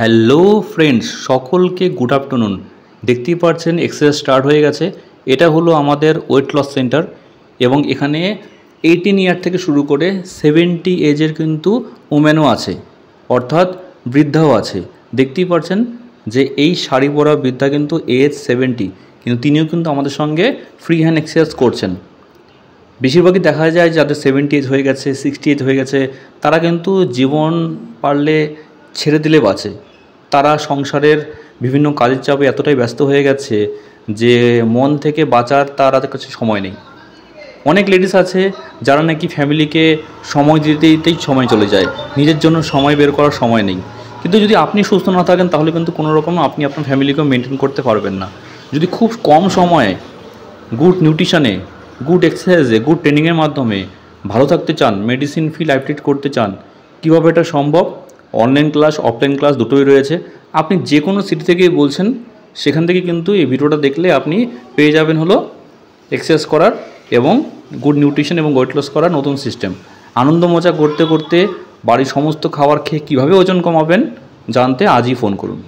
Hello friends, সকলকে good afternoon. দেখতেই পাচ্ছেন এক্সারসাইজ স্টার্ট হয়ে গেছে। এটা হলো আমাদের ওয়েট লস সেন্টার এবং এখানে 18 ইয়ার থেকে শুরু করে 70 এজের কিন্তু ওমেনও আছে, অর্থাৎ বৃদ্ধাও আছে। দেখতেই পাচ্ছেন যে এই শাড়ি পরা বৃদ্ধা কিন্তু এজ 70, কিন্তু তিনিও কিন্তু আমাদের সঙ্গে ফ্রি হ্যান্ড এক্সারসাইজ করছেন। বেশিরভাগই দেখা যায় যাদের 70 এজ হয়ে গেছে, 60 এজ হয়ে গেছে, তারা কিন্তু জীবন পারলে ছেড়ে দিলে বাঁচে। তারা সংসারের বিভিন্ন কাজের চাপে এতটাই ব্যস্ত হয়ে গেছে যে মন থেকে বাঁচার তাদের কাছে সময় নেই। অনেক লেডিস আছে যারা নাকি ফ্যামিলিকে সময় দিতে দিতেই সময় চলে যায়, নিজের জন্য সময় বের করার সময় নেই। কিন্তু যদি আপনি সুস্থ না থাকেন তাহলে কিন্তু কোনো রকম আপনি আপনার ফ্যামিলিকেও মেনটেন করতে পারবেন না। যদি খুব কম সময়ে গুড নিউট্রিশনে, গুড এক্সারসাইজে, গুড ট্রেনিংয়ের মাধ্যমে ভালো থাকতে চান, মেডিসিন ফ্রি লাইফ লিড করতে চান, কীভাবে এটা সম্ভব? অনলাইন ক্লাস, অফলাইন ক্লাস দুটোই রয়েছে। আপনি যে কোনো সিটি থেকেই বলছেন, সেখান থেকে কিন্তু এই ভিডিওটা দেখলে আপনি পেয়ে যাবেন হলো এক্সারসাইজ করার এবং গুড নিউট্রিশন এবং ওয়েট লস করার নতুন সিস্টেম। আনন্দ মজা করতে করতে বাড়ির সমস্ত খাবার খেয়ে কীভাবে ওজন কমাবেন জানতে আজই ফোন করুন।